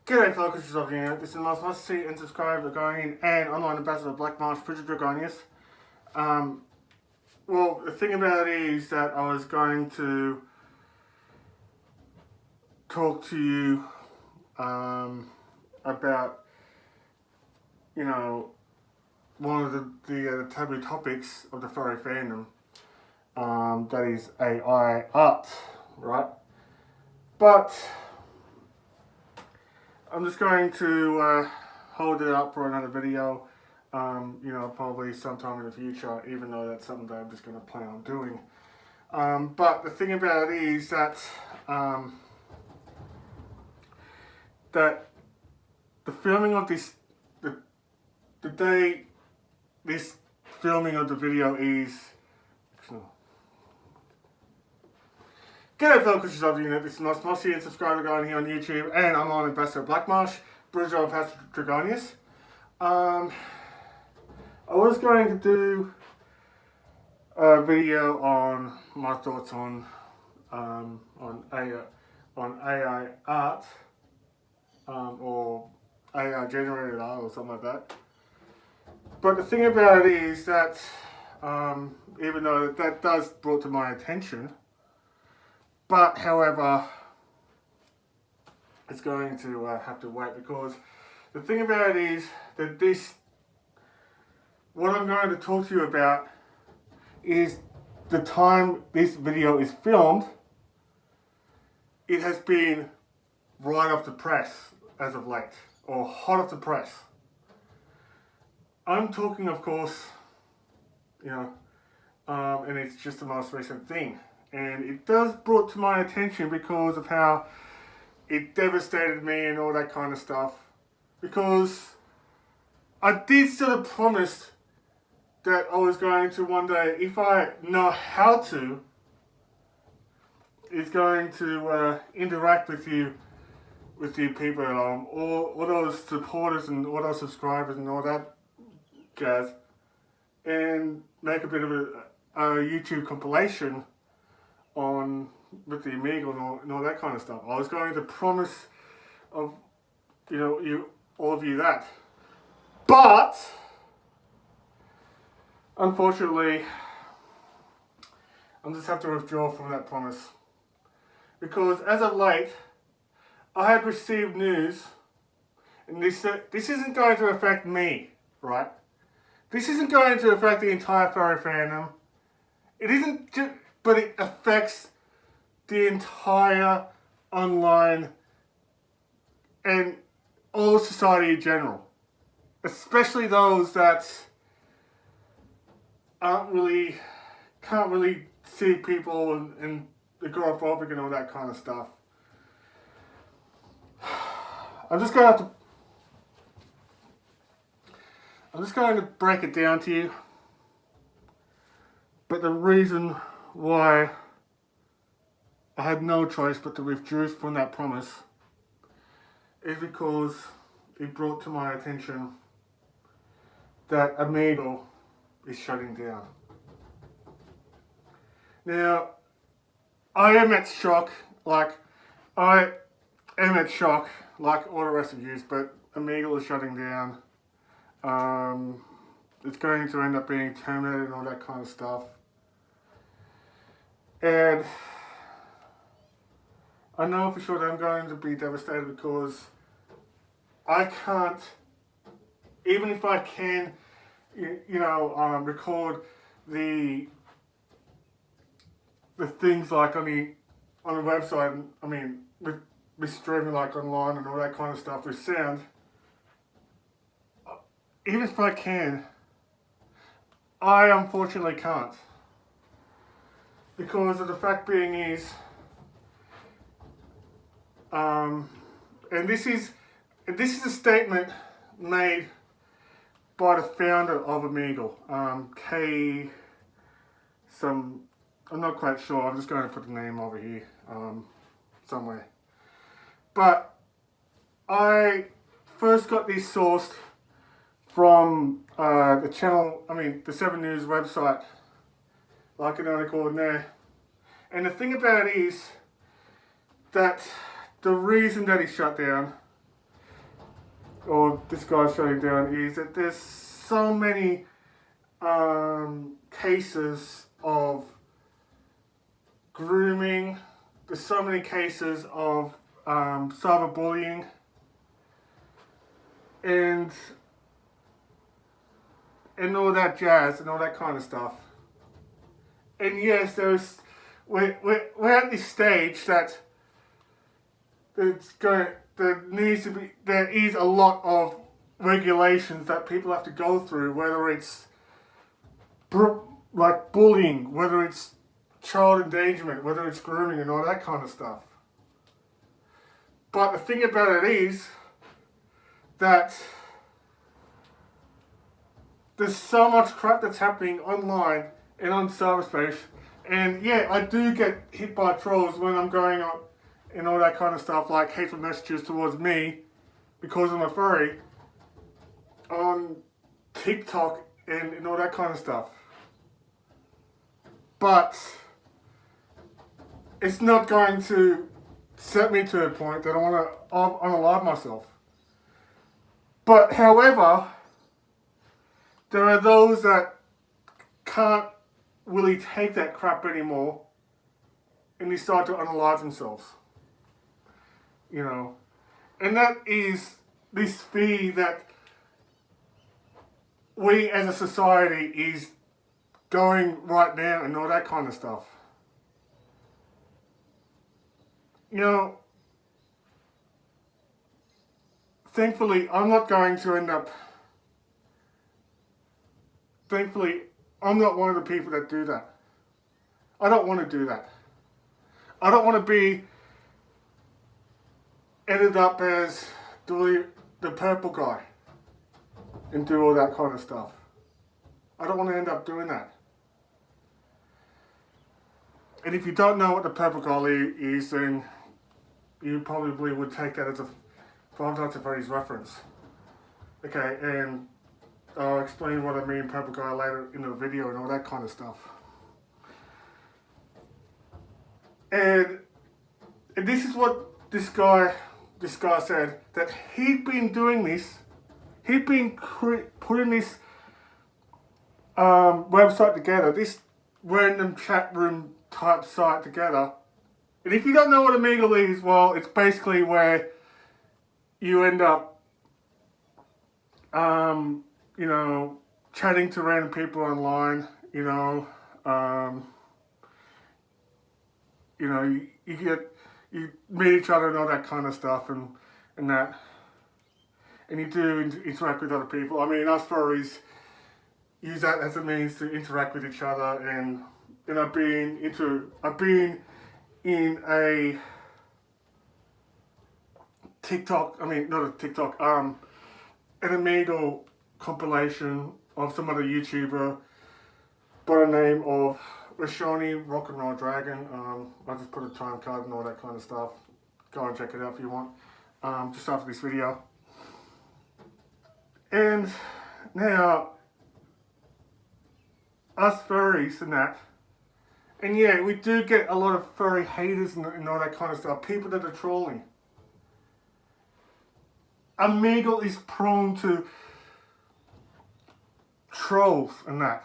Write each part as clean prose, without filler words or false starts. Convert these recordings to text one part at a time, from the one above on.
G'day folks, this is Ovnia. This is my must see and subscribe to Dragonian and online ambassador of Black Marsh, Bridget Dragonius. Well, the thing about it is that I was going to talk to you about, one of the taboo topics of the furry fandom, that is AI art, right? But I'm just going to hold it up for another video, probably sometime in the future, even though that's something that I'm just going to plan on doing. But the thing about it is that that the filming of this, the day this filming of the video is. G'day folks, this is Ovnia. This is my must see and subscribe to Dragonian here on YouTube, and I'm on Ambassador Black Marsh, Bridget of Dragonius. I was going to do a video on my thoughts on AI art, or AI generated art or something like that. But the thing about it is that even though that does brought to my attention, but however, it's going to have to wait, because the thing about it is that what I'm going to talk to you about is the time this video is filmed. It has been right off the press as of late, or hot off the press. I'm talking, of course, and it's just the most recent thing. And it does brought to my attention because of how it devastated me and all that kind of stuff. Because I did sort of promise that I was going to one day, if I know how to, is going to interact with you people, all those supporters and all those subscribers and all that jazz, and make a bit of a YouTube compilation with the Omegle and all that kind of stuff. I was going to promise of all of you that, but unfortunately, I'm just have to withdraw from that promise, because as of late, I had received news, and this isn't going to affect me, right? This isn't going to affect the entire furry fandom. It isn't just, but it affects the entire online and all society in general. Especially those that can't really see people and agoraphobic and all that kind of stuff. I'm just going to break it down to you. But the reason why I had no choice but to withdraw from that promise is because it brought to my attention that Omegle is shutting down. Now, I am at shock, like all the rest of you, but Omegle is shutting down. It's going to end up being terminated and all that kind of stuff. And I know for sure that I'm going to be devastated, because I can't, even if I can, record the things like on the website. I mean, with streaming like online and all that kind of stuff with sound. Even if I can, I unfortunately can't. Because of the fact being is, and this is a statement made by the founder of Omegle, I'm not quite sure. I'm just going to put the name over here somewhere. But I first got this sourced from the channel, the 7 News website, like an article in there. And the thing about it is that the reason that he shut down or this guy's shutting down, is that there's so many cases of grooming. There's so many cases of cyberbullying, and all that jazz and all that kind of stuff. And yes, we're at this stage that there is a lot of regulations that people have to go through, whether it's like bullying, whether it's child endangerment, whether it's grooming and all that kind of stuff. But the thing about it is that there's so much crap that's happening online and on cyberspace, and yeah, I do get hit by trolls when I'm going on and all that kind of stuff, like hateful messages towards me because I'm a furry on TikTok and all that kind of stuff. But it's not going to set me to a point that I want to unalive myself. But however, there are those that can't really take that crap anymore and they start to unalive themselves. You know, and that is this fear that we as a society is going right now and all that kind of stuff. You know, thankfully, I'm not one of the people that do that. I don't want to do that. I don't want to be ended up as the purple guy and do all that kind of stuff. I don't want to end up doing that. And if you don't know what the purple guy is, then you probably would take that as a Five Nights at Freddy's reference. Okay, and I'll explain what I mean purple guy later in the video and all that kind of stuff. And this is what this guy said, that he'd been doing this, he'd been putting this website together, this random chat room type site together. And if you don't know what Omegle is, well, it's basically where you end up, chatting to random people online, you meet each other and all that kind of stuff and that. And you do interact with other people. I mean, us furries use that as a means to interact with each other, and I've been in a TikTok, an Omegle compilation of some other YouTuber by the name of Rashoni Rock and Roll Dragon. I just put a time card and all that kind of stuff. Go and check it out if you want. Just after this video. And now, us furries and that, and yeah, we do get a lot of furry haters and all that kind of stuff. People that are trolling. Omegle is prone to trolls and that.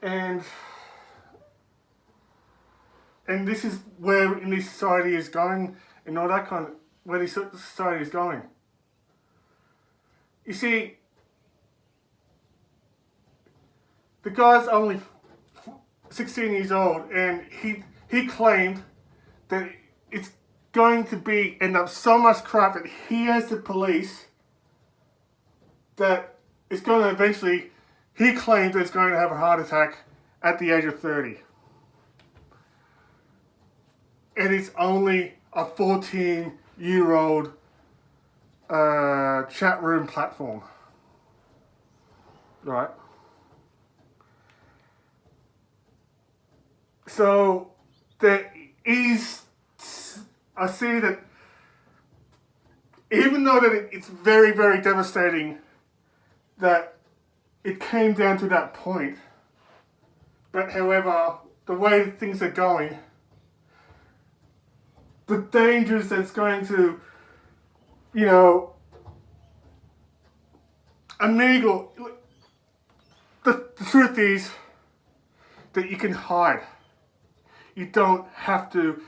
And this is where in this society is going, and all that kind of, where this society is going. You see, the guy's only 16 years old, and he claimed that it's going to end up so much crap that he has to police that it's going to eventually, he claims that it's going to have a heart attack at the age of 30. And it's only a 14-year-old chat room platform. Right? So, there is, I see that even though that it's very, very devastating that it came down to that point, but however, the way things are going, the dangers that's going to you know, Omegle, the truth is that you can hide. You don't have to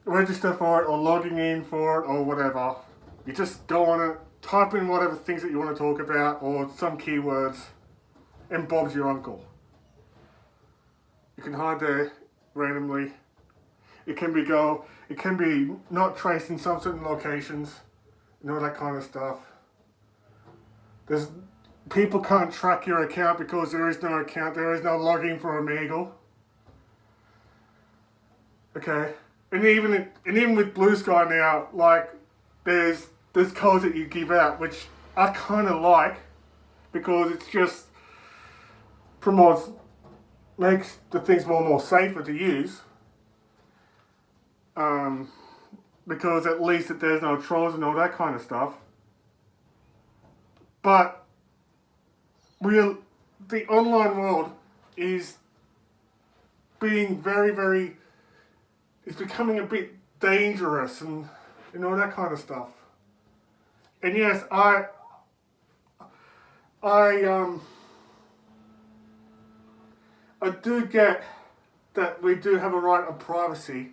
register for it or logging in for it or whatever. You just go on it, type in whatever things that you want to talk about or some keywords, and Bob's your uncle. You can hide there randomly. It can be not traced in some certain locations, and all that kind of stuff. People can't track your account because there is no account, there is no login for Omegle. Okay, and even with Blue Sky now, like there's codes that you give out, which I kind of like because it's just makes the things more safer to use. Because at least that there's no trolls and all that kind of stuff. But the online world is being it's becoming a bit dangerous and all that kind of stuff. And yes, I do get that we do have a right of privacy,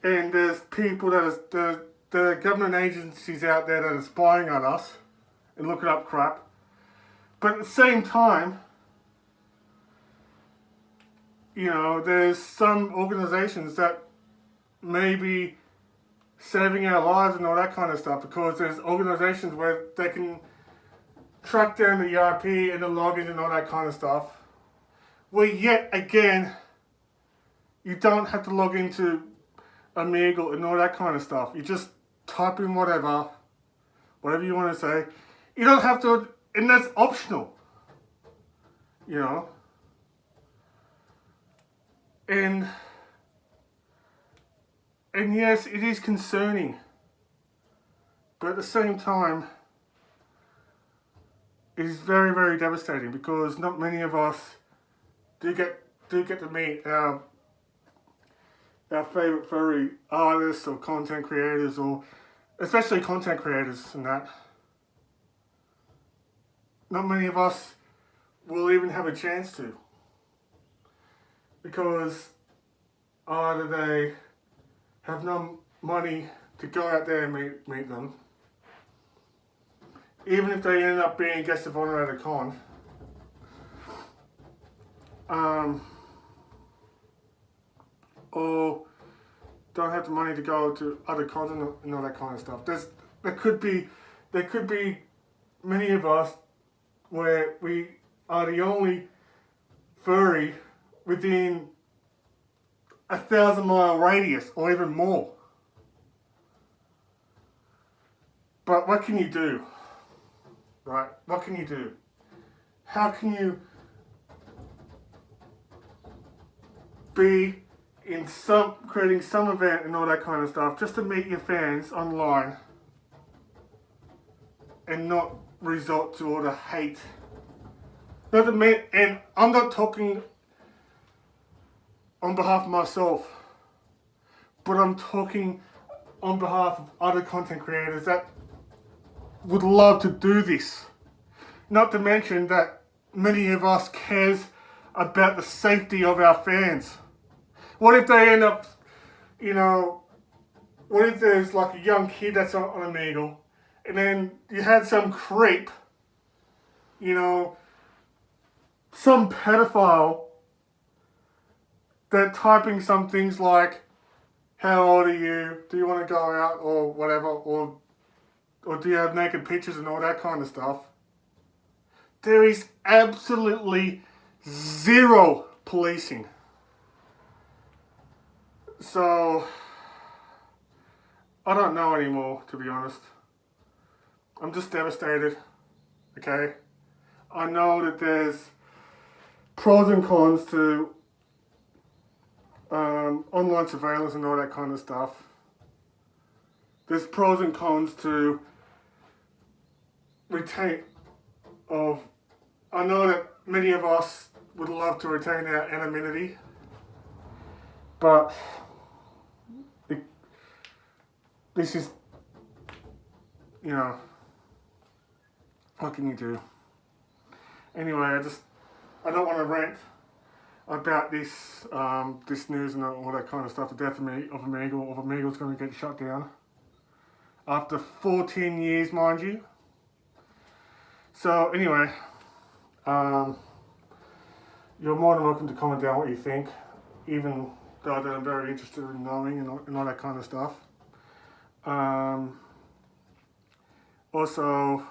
and there's people the government agencies out there that are spying on us and looking up crap. But at the same time, there's some organizations that may be saving our lives and all that kind of stuff, because there's organizations where they can track down the EIP and the login and all that kind of stuff. Where yet again, you don't have to log into Omegle and all that kind of stuff. You just type in whatever you want to say. You don't have to, and that's optional. And yes, it is concerning. But at the same time, it is very, very devastating, because not many of us do get to meet our favourite furry artists or content creators, or especially content creators and that. Not many of us will even have a chance to, because either they have no money to go out there and meet them, even if they end up being guests of honour at a con, or don't have the money to go to other cons and all that kind of stuff. There could be many of us where we are the only furry within 1,000-mile radius or even more. But what can you do? Right? What can you do? How can you be creating some event and all that kind of stuff just to meet your fans online and not resort to all the hate? And I'm not talking on behalf of myself, but I'm talking on behalf of other content creators that would love to do this. Not to mention that many of us cares about the safety of our fans. What if they end up, what if there's like a young kid that's on Omegle, and then you had some creep, some pedophile, that typing some things like, how old are you, do you want to go out, or whatever, or do you have naked pictures and all that kind of stuff. There is absolutely zero policing. So, I don't know anymore, to be honest. I'm just devastated, okay? I know that there's pros and cons to online surveillance and all that kind of stuff. There's pros and cons to I know that many of us would love to retain our anonymity, but this is, you know, what can you do? Anyway, I don't want to rant about this this news and all that kind of stuff. The death of Omegle is going to get shut down after 14 years, mind you. So anyway, you're more than welcome to comment down what you think, even though I'm very interested in knowing and all that kind of stuff. Also,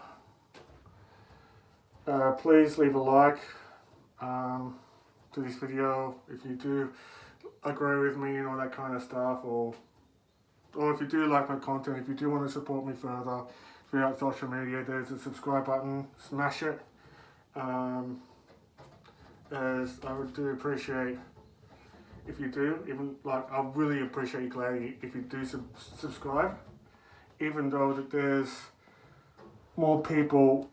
please leave a like to this video if you do agree with me and all that kind of stuff, or if you do like my content, if you do want to support me further throughout social media, there's a subscribe button, smash it, as I would do appreciate if you do, I really appreciate you gladly if you do subscribe, even though that there's more people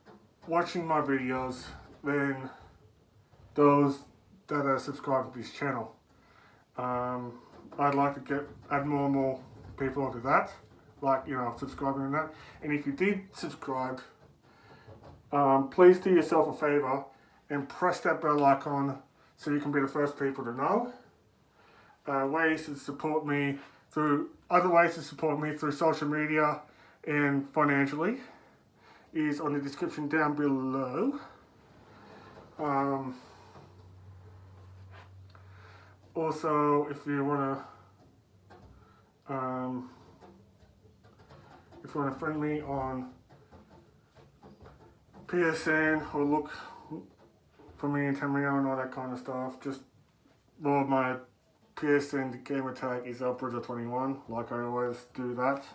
watching my videos than those that are subscribed to this channel. I'd like to add more and more people onto that, subscribing and that. And if you did subscribe, please do yourself a favor and press that bell icon so you can be the first people to know. Other ways to support me through social media and financially is on the description down below. Also, if you want to friend me on PSN or look for me and Tamrio and all that kind of stuff, my PSN gamer tag is Elbridger21, like I always do that.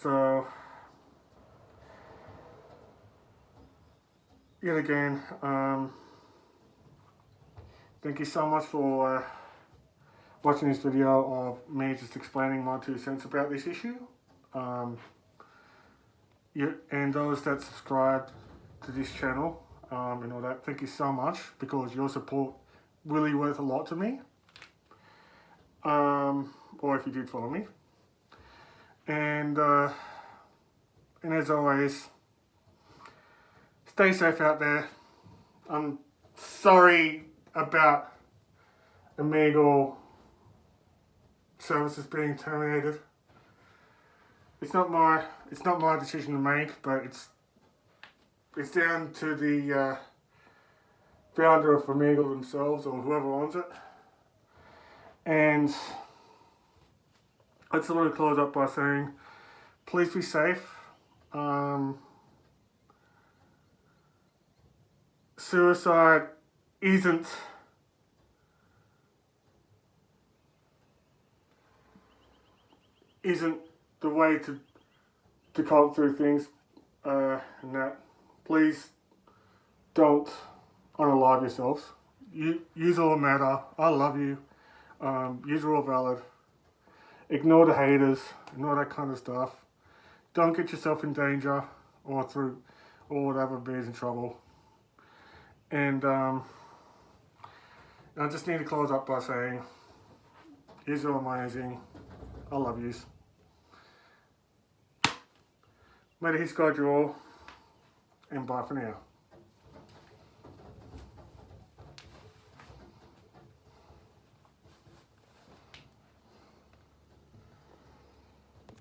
So, yet again, thank you so much for watching this video of me just explaining my 2 cents about this issue. And those that subscribe to this channel and all that, thank you so much, because your support really worth a lot to me. Or if you did follow me. And as always, stay safe out there. I'm sorry about Omegle services being terminated. It's not my decision to make, but it's down to the founder of Omegle themselves, or whoever owns it. And I just want to close up by saying, please be safe. Suicide isn't the way to cope through things, and that. Please don't unalive yourselves. Yous all matter. I love you. Yous are all valid. Ignore the haters and all that kind of stuff. Don't get yourself in danger or whatever, beers in trouble. And I just need to close up by saying, yous are amazing. I love yous. May the His guide you all, and bye for now.